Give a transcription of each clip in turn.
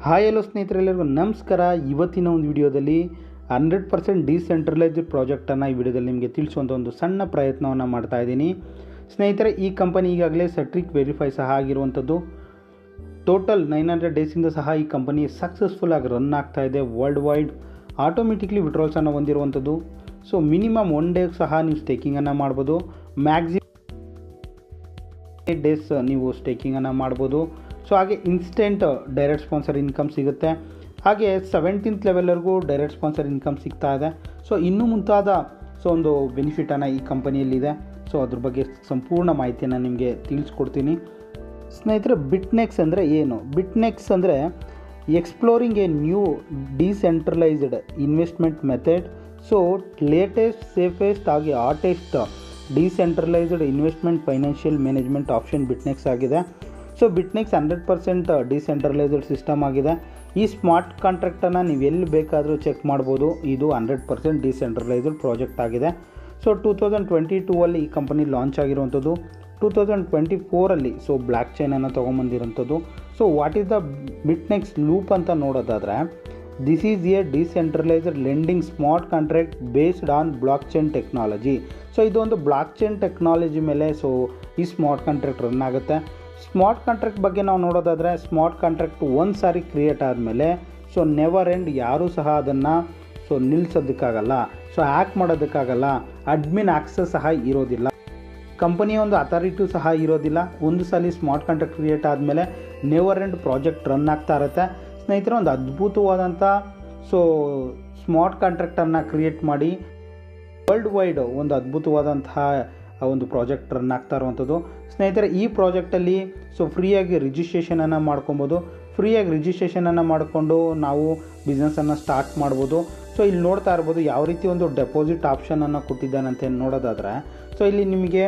Hi hello ಸ್ನೇಹಿತರೆಲ್ಲರಿಗೂ ನಮಸ್ಕಾರ. ಇವತ್ತಿನ ಒಂದು ವಿಡಿಯೋದಲ್ಲಿ 100% ಡಿಸೆಂಟ್ರಲೈಸ್ಡ್ ಪ್ರಾಜೆಕ್ಟನ್ನು ಈ ವಿಡಿಯೋದಲ್ಲಿ ನಿಮಗೆ ತಿಳಿಸುವಂಥ ಒಂದು ಸಣ್ಣ ಪ್ರಯತ್ನವನ್ನು ಮಾಡ್ತಾ ಇದ್ದೀನಿ. ಸ್ನೇಹಿತರೆ, ಈ ಕಂಪನಿ ಈಗಾಗಲೇ ಸೆಟ್ರಿಕ್ ವೆರಿಫೈ ಸಹ ಆಗಿರುವಂಥದ್ದು. ಟೋಟಲ್ 900 ಡೇಸಿಂದ ಸಹ ಈ ಕಂಪನಿ ಸಕ್ಸಸ್ಫುಲ್ ಆಗಿ ರನ್ ಆಗ್ತಾ ಇದೆ. ವರ್ಲ್ಡ್ ವೈಡ್ ಆಟೋಮೆಟಿಕ್ಲಿ ವಿಡ್ರಾಲ್ಸನ್ನು ಹೊಂದಿರುವಂಥದ್ದು. ಸೊ ಮಿನಿಮಮ್ 1 ಡೇ ಸಹ ನೀವು ಸ್ಟೇಕಿಂಗನ್ನು ಮಾಡ್ಬೋದು. ಮ್ಯಾಕ್ಸಿಮಮ್ 8 ಡೇಸ್ ನೀವು ಸ್ಟೇಕಿಂಗನ್ನು ಮಾಡ್ಬೋದು. ಸೊ ಹಾಗೆ ಇನ್ಸ್ಟೆಂಟ್ ಡೈರೆಕ್ಟ್ ಸ್ಪಾನ್ಸರ್ ಇನ್ಕಮ್ ಸಿಗುತ್ತೆ. ಹಾಗೆ 17th ಲೆವೆಲ್ವರೆಗೂ ಡೈರೆಕ್ಟ್ ಸ್ಪಾನ್ಸರ್ ಇನ್ಕಮ್ ಸಿಗ್ತಾ ಇದೆ. ಸೊ ಇನ್ನೂ ಮುಂತಾದ ಒಂದು ಬೆನಿಫಿಟನ್ನು ಈ ಕಂಪನಿಯಲ್ಲಿದೆ. ಸೊ ಅದ್ರ ಬಗ್ಗೆ ಸಂಪೂರ್ಣ ಮಾಹಿತಿಯನ್ನು ನಿಮಗೆ ತಿಳಿಸ್ಕೊಡ್ತೀನಿ. ಸ್ನೇಹಿತರೆ, ಬಿಟ್ನೆಕ್ಸ್ ಅಂದರೆ ಏನು? ಬಿಟ್ನೆಕ್ಸ್ ಅಂದರೆ exploring a new decentralized investment method. So latest, safest ಹಾಗೆ hottest decentralized investment financial management option Bitnex ಆಗಿದೆ. ಸೊ ಬಿಟ್ನೆಕ್ಸ್ 100% ಡಿಸೆಂಟ್ರಲೈಸ್ಡ್ ಸಿಸ್ಟಮ್ ಆಗಿದೆ. ಈ ಸ್ಮಾರ್ಟ್ ಕಾಂಟ್ರಾಕ್ಟನ್ನು ನೀವು ಎಲ್ಲಿ ಬೇಕಾದರೂ ಚೆಕ್ ಮಾಡ್ಬೋದು. ಇದು 100% ಡಿಸೆಂಟ್ರಲೈಸ್ಡ್ ಪ್ರಾಜೆಕ್ಟ್ ಆಗಿದೆ. ಸೊ 2022 ಈ ಕಂಪನಿ ಲಾಂಚ್ ಆಗಿರುವಂಥದ್ದು. 2024 ಸೊ ಬ್ಲ್ಯಾಕ್ ಚೈನನ್ನು ತೊಗೊಂಬಂದಿರೋಂಥದ್ದು. So what is the Bitnex loop ಅಂತ ನೋಡೋದಾದರೆ, this is a decentralized lending smart contract based on block chain technology. So ಇದೊಂದು ಬ್ಲಾಕ್ ಚೈನ್ ಟೆಕ್ನಾಲಜಿ ಮೇಲೆ ಈ ಸ್ಮಾರ್ಟ್ ಕಾಂಟ್ರಾಕ್ಟ್ ರನ್ ಆಗುತ್ತೆ. ಸ್ಮಾರ್ಟ್ ಕಾಂಟ್ರಾಕ್ಟ್ ಬಗ್ಗೆ ನಾವು ನೋಡೋದಾದರೆ, ಸ್ಮಾರ್ಟ್ ಕಾಂಟ್ರಾಕ್ಟ್ ಒಂದು ಸಾರಿ ಕ್ರಿಯೇಟ್ ಆದಮೇಲೆ ನೆವರ್ ಎಂಡ್ ಯಾರೂ ಸಹ ಅದನ್ನು ನಿಲ್ಲಿಸೋದಕ್ಕಾಗಲ್ಲ, ಹ್ಯಾಕ್ ಮಾಡೋದಕ್ಕಾಗಲ್ಲ, ಅಡ್ಮಿನ್ ಆಕ್ಸೆಸ್ ಸಹ ಇರೋದಿಲ್ಲ, ಕಂಪನಿಯ ಒಂದು ಅಥಾರಿಟಿ ಸಹ ಇರೋದಿಲ್ಲ. ಒಂದು ಸಲ ಸ್ಮಾರ್ಟ್ ಕಾಂಟ್ರಾಕ್ಟ್ ಕ್ರಿಯೇಟ್ ಆದಮೇಲೆ ನೆವರ್ ಎಂಡ್ ಪ್ರಾಜೆಕ್ಟ್ ರನ್ ಆಗ್ತಾ ಇರುತ್ತೆ. ಸ್ನೇಹಿತರೆ, ಒಂದು ಅದ್ಭುತವಾದಂಥ ಸ್ಮಾರ್ಟ್ ಕಾಂಟ್ರಾಕ್ಟನ್ನು ಕ್ರಿಯೇಟ್ ಮಾಡಿ ವರ್ಲ್ಡ್ ವೈಡ್ ಒಂದು ಅದ್ಭುತವಾದಂತಹ ಒಂದು ಪ್ರಾಜೆಕ್ಟ್ ರನ್ ಆಗ್ತಾ ಇರುವಂಥದ್ದು. ಸ್ನೇಹಿತರೆ, ಈ ಪ್ರಾಜೆಕ್ಟಲ್ಲಿ ಫ್ರೀಯಾಗಿ ರಿಜಿಸ್ಟ್ರೇಷನನ್ನು ಮಾಡ್ಕೊಬೋದು. ಫ್ರೀಯಾಗಿ ರಿಜಿಸ್ಟ್ರೇಷನನ್ನು ಮಾಡಿಕೊಂಡು ನಾವು ಬಿಸ್ನೆಸ್ಸನ್ನು ಸ್ಟಾರ್ಟ್ ಮಾಡ್ಬೋದು. ಸೊ ಇಲ್ಲಿ ನೋಡ್ತಾ ಇರ್ಬೋದು ಯಾವ ರೀತಿ ಒಂದು ಡೆಪಾಸಿಟ್ ಆಪ್ಷನನ್ನು ಕೊಟ್ಟಿದ್ದಾನಂತ ನೋಡೋದಾದರೆ, ಇಲ್ಲಿ ನಿಮಗೆ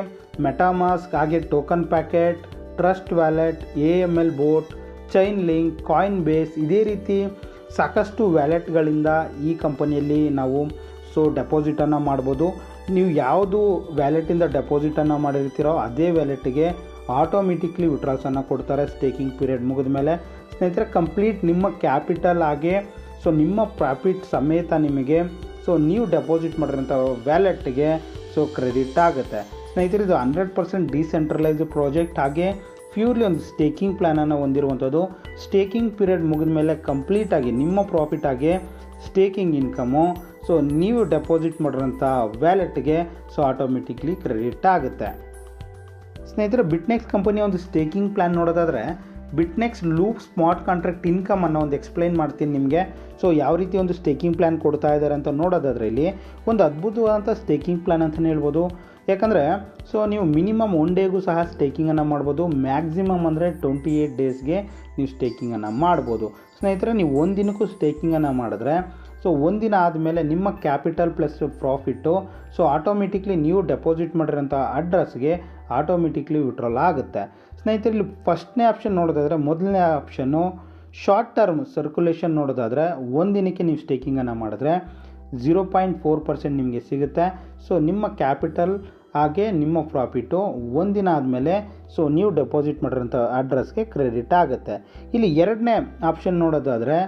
ಮೆಟಾಮಾಸ್ಕ್ ಹಾಗೆ token packet, trust wallet, AML boat, chain link, coin base, ಇದೇ ರೀತಿ ಸಾಕಷ್ಟು ವ್ಯಾಲೆಟ್ಗಳಿಂದ ಈ ಕಂಪನಿಯಲ್ಲಿ ನಾವು ಡೆಪಾಸಿಟನ್ನು ಮಾಡ್ಬೋದು. ನೀವು ಯಾವುದು ವ್ಯಾಲೆಟಿಂದ ಡೆಪಾಸಿಟನ್ನು ಮಾಡಿರ್ತೀರೋ ಅದೇ ವ್ಯಾಲೆಟ್ಗೆ ಆಟೋಮೆಟಿಕ್ಲಿ ವಿಡ್ರಾಲ್ಸನ್ನು ಕೊಡ್ತಾರೆ ಸ್ಟೇಕಿಂಗ್ ಪೀರಿಯಡ್ ಮುಗಿದ ಮೇಲೆ. ಸ್ನೇಹಿತರೆ, ಕಂಪ್ಲೀಟ್ ನಿಮ್ಮ ಕ್ಯಾಪಿಟಲ್ ಹಾಗೆ ನಿಮ್ಮ ಪ್ರಾಫಿಟ್ ಸಮೇತ ನಿಮಗೆ ನೀವು ಡೆಪಾಸಿಟ್ ಮಾಡಿರೋಂಥ ವ್ಯಾಲೆಟ್ಗೆ ಕ್ರೆಡಿಟ್ ಆಗುತ್ತೆ. ಸ್ನೇಹಿತರೆ, ಇದು 100% ಡಿಸೆಂಟ್ರಲೈಸ್ಡ್ ಪ್ರಾಜೆಕ್ಟ್ ಹಾಗೆ ಪ್ಯೂರ್ಲಿ ಒಂದು ಸ್ಟೇಕಿಂಗ್ ಪ್ಲ್ಯಾನನ್ನು ಹೊಂದಿರುವಂಥದ್ದು. ಸ್ಟೇಕಿಂಗ್ ಪೀರಿಯಡ್ ಮುಗಿದ ಮೇಲೆ ಕಂಪ್ಲೀಟಾಗಿ ನಿಮ್ಮ ಪ್ರಾಫಿಟ್ ಆಗಿ ಸ್ಟೇಕಿಂಗ್ ಇನ್ಕಮು ನೀವು ಡೆಪಾಸಿಟ್ ಮಾಡಿರೋಂಥ ವ್ಯಾಲೆಟ್ಗೆ ಆಟೋಮೆಟಿಕ್ಲಿ ಕ್ರೆಡಿಟ್ ಆಗುತ್ತೆ. ಸ್ನೇಹಿತರೆ, ಬಿಟ್ನೆಕ್ಸ್ ಕಂಪನಿಯ ಒಂದು ಸ್ಟೇಕಿಂಗ್ ಪ್ಲ್ಯಾನ್ ನೋಡೋದಾದರೆ, ಬಿಟ್ನೆಕ್ಸ್ ಲೂಪ್ ಸ್ಮಾರ್ಟ್ ಕಾಂಟ್ರಾಕ್ಟ್ ಇನ್ಕಮ್ ಅನ್ನೋ ಒಂದು ಎಕ್ಸ್ಪ್ಲೈನ್ ಮಾಡ್ತೀನಿ ನಿಮಗೆ. ಯಾವ ರೀತಿ ಒಂದು ಸ್ಟೇಕಿಂಗ್ ಪ್ಲ್ಯಾನ್ ಕೊಡ್ತಾ ಇದ್ದಾರೆ ಅಂತ ನೋಡೋದಾದರೆ, ಇಲ್ಲಿ ಒಂದು ಅದ್ಭುತವಾದಂಥ ಸ್ಟೇಕಿಂಗ್ ಪ್ಲ್ಯಾನ್ ಅಂತಲೇ ಹೇಳ್ಬೋದು. ಯಾಕಂದರೆ ನೀವು ಮಿನಿಮಮ್ 1 ಡೇಗೂ ಸಹ ಸ್ಟೇಕಿಂಗನ್ನು ಮಾಡ್ಬೋದು. ಮ್ಯಾಕ್ಸಿಮಮ್ ಅಂದರೆ 28 ಡೇಸ್ಗೆ ನೀವು ಸ್ಟೇಕಿಂಗನ್ನು ಮಾಡ್ಬೋದು. ಸ್ನೇಹಿತರೆ, ನೀವು ಒಂದು ದಿನಕ್ಕೂ ಸ್ಟೇಕಿಂಗನ್ನು ಮಾಡಿದ್ರೆ ಒಂದಿನ ಆದಮೇಲೆ ನಿಮ್ಮ ಕ್ಯಾಪಿಟಲ್ ಪ್ಲಸ್ ಪ್ರಾಫಿಟ್ಟು ಆಟೋಮೆಟಿಕ್ಲಿ ನೀವು ಡೆಪಾಸಿಟ್ ಮಾಡಿರೋಂಥ ಅಡ್ರೆಸ್ಗೆ ಆಟೋಮೆಟಿಕ್ಲಿ ವಿಡ್ರಾಲ್ ಆಗುತ್ತೆ. ಸ್ನೇಹಿತರೆ, ಇಲ್ಲಿ ಫಸ್ಟ್ನೇ ಆಪ್ಷನ್ ನೋಡೋದಾದರೆ, ಮೊದಲನೇ ಆಪ್ಷನ್ನು ಶಾರ್ಟ್ ಟರ್ಮ್ ಸರ್ಕ್ಯುಲೇಷನ್ ನೋಡೋದಾದರೆ, ಒಂದು ದಿನಕ್ಕೆ ನೀವು ಸ್ಟೇಕಿಂಗನ್ನು ಮಾಡಿದ್ರೆ 0.4% ನಿಮಗೆ ಸಿಗುತ್ತೆ. ನಿಮ್ಮ ಕ್ಯಾಪಿಟಲ್ ಹಾಗೆ ನಿಮ್ಮ ಪ್ರಾಫಿಟ್ಟು ಒಂದಿನ ಆದಮೇಲೆ ನೀವು ಡೆಪಾಸಿಟ್ ಮಾಡಿರೋಂಥ ಅಡ್ರೆಸ್ಗೆ ಕ್ರೆಡಿಟ್ ಆಗುತ್ತೆ. ಇಲ್ಲಿ ಎರಡನೇ ಆಪ್ಷನ್ ನೋಡೋದಾದರೆ,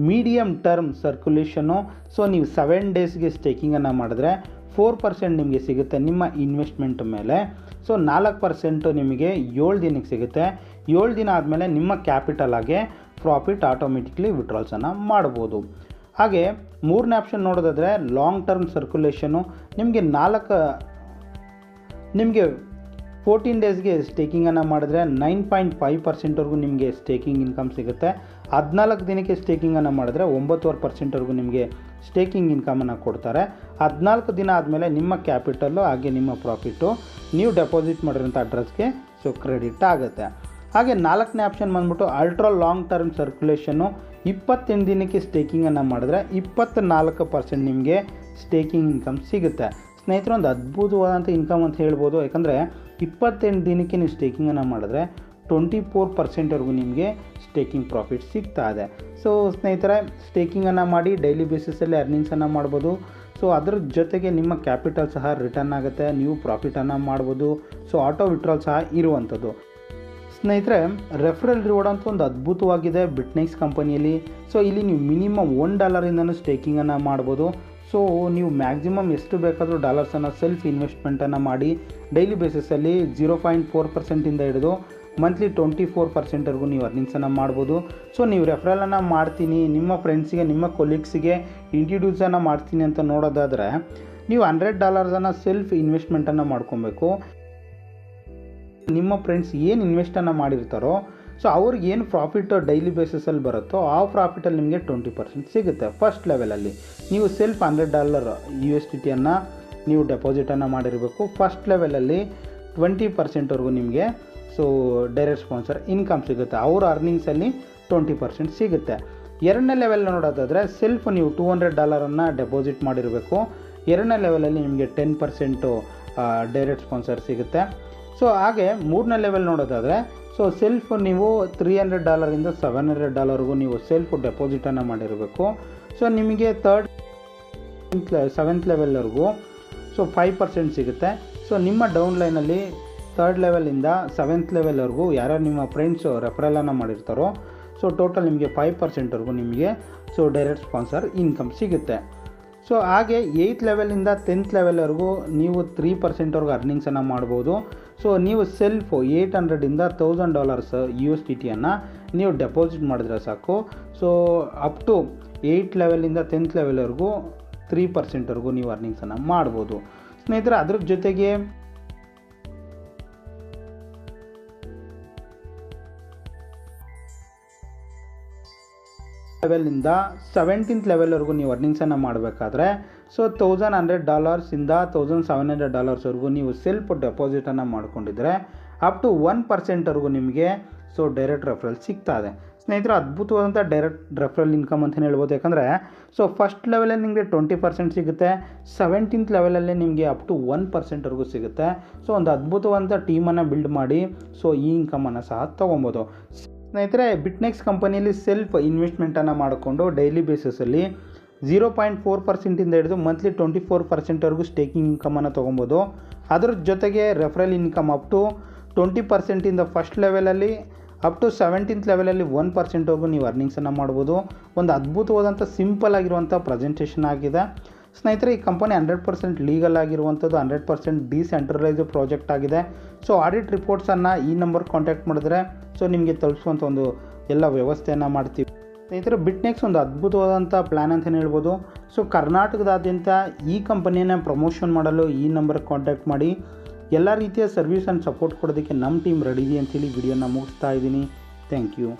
ಮೀಡಿಯಮ್ ಟರ್ಮ್ ಸರ್ಕ್ಯುಲೇಷನ್ನು. ನೀವು 7 ಡೇಸ್ಗೆ ಸ್ಟೇಕಿಂಗನ್ನು ಮಾಡಿದ್ರೆ 4% ನಿಮಗೆ ಸಿಗುತ್ತೆ ನಿಮ್ಮ ಇನ್ವೆಸ್ಟ್ಮೆಂಟ್ ಮೇಲೆ. 4% ನಿಮಗೆ 7 ದಿನಕ್ಕೆ ಸಿಗುತ್ತೆ. 7 ದಿನ ಆದಮೇಲೆ ನಿಮ್ಮ ಕ್ಯಾಪಿಟಲ್ ಆಗಿ ಪ್ರಾಫಿಟ್ ಆಟೋಮೆಟಿಕ್ಲಿ ವಿಡ್ರಾಲ್ಸನ್ನು ಮಾಡ್ಬೋದು. ಹಾಗೆ ಮೂರನೇ ಆಪ್ಷನ್ ನೋಡೋದಾದರೆ, ಲಾಂಗ್ ಟರ್ಮ್ ಸರ್ಕ್ಯುಲೇಷನ್ನು. ನಿಮಗೆ 14 ಡೇಸ್ಗೆ ಸ್ಟೇಕಿಂಗನ್ನು ಮಾಡಿದ್ರೆ 9.5%ವರೆಗೂ ನಿಮಗೆ ಸ್ಟೇಕಿಂಗ್ ಇನ್ಕಮ್ ಸಿಗುತ್ತೆ. 14 ದಿನಕ್ಕೆ ಸ್ಟೇಕಿಂಗನ್ನು ಮಾಡಿದ್ರೆ 9.5%ವರೆಗೂ ನಿಮಗೆ ಸ್ಟೇಕಿಂಗ್ ಇನ್ಕಮನ್ನು ಕೊಡ್ತಾರೆ. 14 ದಿನ ಆದಮೇಲೆ ನಿಮ್ಮ ಕ್ಯಾಪಿಟಲ್ಲು ಹಾಗೆ ನಿಮ್ಮ ಪ್ರಾಫಿಟ್ಟು ನೀವು ಡೆಪಾಸಿಟ್ ಮಾಡಿರೋಂಥ ಅಡ್ರೆಸ್ಗೆ ಕ್ರೆಡಿಟ್ ಆಗುತ್ತೆ. ಹಾಗೆ 4ನೇ ಆಪ್ಷನ್ ಬಂದ್ಬಿಟ್ಟು ಅಲ್ಟ್ರಾ ಲಾಂಗ್ ಟರ್ಮ್ ಸರ್ಕ್ಯುಲೇಷನ್ನು. 28 ದಿನಕ್ಕೆ ಸ್ಟೇಕಿಂಗನ್ನು ಮಾಡಿದ್ರೆ 24% ನಿಮಗೆ ಸ್ಟೇಕಿಂಗ್ ಇನ್ಕಮ್ ಸಿಗುತ್ತೆ. ಸ್ನೇಹಿತರೆ, ಒಂದು ಅದ್ಭುತವಾದಂಥ ಇನ್ಕಮ್ ಅಂತ ಹೇಳ್ಬೋದು. ಯಾಕಂದರೆ 28 ದಿನಕ್ಕೆ ನೀವು ಸ್ಟೇಕಿಂಗನ್ನು ಮಾಡಿದ್ರೆ 24%ವರೆಗೂ ನಿಮಗೆ ಸ್ಟೇಕಿಂಗ್ ಪ್ರಾಫಿಟ್ ಸಿಗ್ತಾ ಇದೆ. ಸ್ನೇಹಿತರೆ, ಸ್ಟೇಕಿಂಗನ್ನು ಮಾಡಿ ಡೈಲಿ ಬೇಸಿಸಲ್ಲಿ ಅರ್ನಿಂಗ್ಸನ್ನು ಮಾಡ್ಬೋದು. ಅದ್ರ ಜೊತೆಗೆ ನಿಮ್ಮ ಕ್ಯಾಪಿಟಲ್ ಸಹ ರಿಟರ್ನ್ ಆಗುತ್ತೆ, ನೀವು ಪ್ರಾಫಿಟನ್ನು ಮಾಡ್ಬೋದು. ಆಟೋ ವಿಡ್ರಾಲ್ ಸಹ ಇರುವಂಥದ್ದು. ಸ್ನೇಹಿತರೆ, ರೆಫರಲ್ ರಿವಾರ್ಡ್ ಅಂತ ಒಂದು ಅದ್ಭುತವಾಗಿದೆ ಬಿಟ್ನೆಕ್ಸ್ ಕಂಪನಿಯಲ್ಲಿ. ಸೊ ಇಲ್ಲಿ ನೀವು ಮಿನಿಮಮ್ $1 ಸ್ಟೇಕಿಂಗನ್ನು ಮಾಡ್ಬೋದು. ಸೊ ನೀವು ಮ್ಯಾಕ್ಸಿಮಮ್ ಎಷ್ಟು ಬೇಕಾದರೂ ಡಾಲರ್ಸನ್ನು ಸೆಲ್ಫ್ ಇನ್ವೆಸ್ಟ್ಮೆಂಟನ್ನು ಮಾಡಿ ಡೈಲಿ ಬೇಸಿಸಲ್ಲಿ 0.4% ಹಿಡಿದು ಮಂತ್ಲಿ 24%ವರೆಗೂ ನೀವು ಅರ್ನಿಂಗ್ಸನ್ನು ಮಾಡ್ಬೋದು. ಸೊ ನೀವು ರೆಫರಲನ್ನು ಮಾಡ್ತೀನಿ, ನಿಮ್ಮ ಫ್ರೆಂಡ್ಸಿಗೆ ನಿಮ್ಮ ಕೊಲೀಗ್ಸಿಗೆ ಇಂಟ್ರಡ್ಯೂಸನ್ನು ಮಾಡ್ತೀನಿ ಅಂತ ನೋಡೋದಾದರೆ ನೀವು $100 ಸೆಲ್ಫ್ ಇನ್ವೆಸ್ಟ್ಮೆಂಟನ್ನು ಮಾಡ್ಕೊಬೇಕು. ನಿಮ್ಮ ಫ್ರೆಂಡ್ಸ್ ಏನು ಇನ್ವೆಸ್ಟನ್ನು ಮಾಡಿರ್ತಾರೋ ಸೊ ಅವ್ರಿಗೆ ಏನು ಪ್ರಾಫಿಟ್ ಡೈಲಿ ಬೇಸಿಸಲ್ಲಿ ಬರುತ್ತೋ ಆ ಪ್ರಾಫಿಟಲ್ಲಿ ನಿಮಗೆ 20% ಸಿಗುತ್ತೆ. ಫಸ್ಟ್ ಲೆವೆಲಲ್ಲಿ ನೀವು ಸೆಲ್ಫ್ $100 USDTಯನ್ನು ನೀವು ಡೆಪಾಸಿಟನ್ನು ಮಾಡಿರಬೇಕು. ಫಸ್ಟ್ ಲೆವೆಲಲ್ಲಿ 20%ವರೆಗೂ ನಿಮಗೆ ಸೊ ಡೈರೆಕ್ಟ್ ಸ್ಪಾನ್ಸರ್ ಇನ್ಕಮ್ ಸಿಗುತ್ತೆ. ಅವ್ರ ಅರ್ನಿಂಗ್ಸಲ್ಲಿ 20% ಸಿಗುತ್ತೆ. ಎರಡನೇ ಲೆವೆಲ್ ನೋಡೋದಾದರೆ ಸೆಲ್ಫ್ ನೀವು $200 ಡೆಪಾಸಿಟ್ ಮಾಡಿರಬೇಕು. ಎರಡನೇ ಲೆವೆಲಲ್ಲಿ ನಿಮಗೆ 10% ಡೈರೆಕ್ಟ್ ಸ್ಪಾನ್ಸರ್ ಸಿಗುತ್ತೆ. ಸೊ ಹಾಗೆ ಮೂರನೇ ಲೆವೆಲ್ ನೋಡೋದಾದರೆ ಸೊ ಸೆಲ್ಫ್ ನೀವು $300 $700 ನೀವು ಸೆಲ್ಫ್ ಡೆಪಾಸಿಟನ್ನು ಮಾಡಿರಬೇಕು. ಸೊ ನಿಮಗೆ ಸೆವೆಂತ್ ಲೆವೆಲ್ವರೆಗೂ ಸೊ 5% ಸಿಗುತ್ತೆ. ಸೊ ನಿಮ್ಮ ಡೌನ್ ಲೈನಲ್ಲಿ ಥರ್ಡ್ ಲೆವೆಲಿಂದ ಸೆವೆಂತ್ ಲೆವೆಲ್ವರೆಗೂ ಯಾರ್ಯಾರು ನಿಮ್ಮ ಫ್ರೆಂಡ್ಸು ರೆಫರಲನ್ನು ಮಾಡಿರ್ತಾರೋ ಸೊ ಟೋಟಲ್ ನಿಮಗೆ 5%ವರೆಗೂ ನಿಮಗೆ ಸೊ ಡೈರೆಕ್ಟ್ ಸ್ಪಾನ್ಸರ್ ಇನ್ಕಮ್ ಸಿಗುತ್ತೆ. ಸೊ ಹಾಗೆ 8th ಲೆವೆಲಿಂದ 10th ಲೆವೆಲ್ವರೆಗೂ ನೀವು 3%ವರೆಗೂ ಅರ್ನಿಂಗ್ಸನ್ನು ಮಾಡ್ಬೋದು. ಸೊ ನೀವು ಸೆಲ್ಫ್ $800 $1000 USDTಯನ್ನು ನೀವು ಡೆಪಾಸಿಟ್ ಮಾಡಿದ್ರೆ ಸಾಕು. ಸೊ ಅಪ್ ಟು 8th ಲೆವೆಲಿಂದ 10th ಲೆವೆಲ್ವರೆಗೂ 3%ವರೆಗೂ ನೀವು ಅರ್ನಿಂಗ್ಸನ್ನು ಮಾಡ್ಬೋದು. ಸ್ನೇಹಿತರೆ, ಅದ್ರ ಜೊತೆಗೆ ಲೆವೆಲಿಂದ 17th ಲೆವೆಲ್ವರೆಗೂ ನೀವು ಅರ್ನಿಂಗ್ಸನ್ನು ಮಾಡಬೇಕಾದ್ರೆ ಸೊ $1100 ಇಂದ $1700ವರೆಗೂ ನೀವು ಸೆಲ್ಫ್ ಡೆಪಾಸಿಟನ್ನು ಮಾಡ್ಕೊಂಡಿದ್ರೆ ಅಪ್ ಟು 1%ವರೆಗೂ ನಿಮಗೆ ಸೊ ಡೈರೆಕ್ಟ್ ರೆಫರಲ್ ಸಿಗ್ತಾ ಇದೆ. ಸ್ನೇಹಿತರೆ, ಅದ್ಭುತವಾದಂಥ ಡೈರೆಕ್ಟ್ ರೆಫರಲ್ ಇನ್ಕಮ್ ಅಂತಲೇ ಹೇಳ್ಬೋದು. ಯಾಕಂದರೆ ಸೊ ಫಸ್ಟ್ ಲೆವೆಲಲ್ಲಿ ನಿಮಗೆ 20% ಸಿಗುತ್ತೆ, 17th ಲೆವೆಲಲ್ಲಿ ನಿಮಗೆ ಅಪ್ ಟು 1%ವರೆಗೂ ಸಿಗುತ್ತೆ. ಸೊ ಒಂದು ಅದ್ಭುತವಾದಂಥ ಟೀಮನ್ನು ಬಿಲ್ಡ್ ಮಾಡಿ ಸೊ ಈ ಇನ್ಕಮನ್ನು ಸಹ ತೊಗೊಬೋದು. ಸ್ನೇಹಿತರೆ, ಬಿಟ್ನೆಕ್ಸ್ ಕಂಪನಿಯಲ್ಲಿ ಸೆಲ್ಫ್ ಇನ್ವೆಸ್ಟ್ಮೆಂಟನ್ನು ಮಾಡಿಕೊಂಡು ಡೈಲಿ ಬೇಸಿಸಲ್ಲಿ 0.4% ಹಿಡಿದು ಮಂತ್ಲಿ 24%ವರೆಗೂ ಸ್ಟೇಕಿಂಗ್ ಇನ್ಕಮನ್ನು ತೊಗೊಬೋದು. ಅದ್ರ ಜೊತೆಗೆ referral income up to 20% first ಲೆವೆಲಲ್ಲಿ ಅಪ್ ಟು 17th ಲೆವೆಲಲ್ಲಿ 1%ವರೆಗೂ ನೀವು ಅರ್ನಿಂಗ್ಸನ್ನು ಮಾಡ್ಬೋದು. ಒಂದು ಅದ್ಭುತವಾದಂಥ ಸಿಂಪಲ್ ಆಗಿರುವಂಥ ಪ್ರೆಸೆಂಟೇಷನ್ ಆಗಿದೆ. ಸ್ನೇಹಿತರೆ, ಈ ಕಂಪನಿ 100% ಲೀಗಲ್ ಆಗಿರುವಂಥದ್ದು, 100% ಡಿಸೆಂಟ್ರಲೈಸ್ಡ್ ಪ್ರಾಜೆಕ್ಟ್ ಆಗಿದೆ. ಸೊ ಆಡಿಟ್ ರಿಪೋರ್ಟ್ಸನ್ನು ಈ ನಂಬರ್ ಕಾಂಟ್ಯಾಕ್ಟ್ ಮಾಡಿದ್ರೆ ಸೊ ನಿಮಗೆ ತಲುಪಿಸುವಂಥ ಒಂದು ಎಲ್ಲ ವ್ಯವಸ್ಥೆಯನ್ನು ಮಾಡ್ತೀವಿ. ಸ್ನೇಹಿತರೆ, ಬಿಟ್ನೆಕ್ಸ್ ಒಂದು ಅದ್ಭುತವಾದಂಥ ಪ್ಲ್ಯಾನ್ ಅಂತಲೇ ಹೇಳ್ಬೋದು. ಸೊ ಕರ್ನಾಟಕದಾದ್ಯಂತ ಈ ಕಂಪನಿಯನ್ನು ಪ್ರಮೋಷನ್ ಮಾಡಲು ಈ ನಂಬರ್ಗೆ ಕಾಂಟ್ಯಾಕ್ಟ್ ಮಾಡಿ. ಎಲ್ಲ ರೀತಿಯ ಸರ್ವಿಸ್ ಆ್ಯಂಡ್ ಸಪೋರ್ಟ್ ಕೊಡೋದಕ್ಕೆ ನಮ್ಮ ಟೀಮ್ ರೆಡಿ ಇದೆ ಅಂತೇಳಿ ವಿಡಿಯೋನ ಮುಗಿಸ್ತಾ ಇದ್ದೀನಿ. Thank you.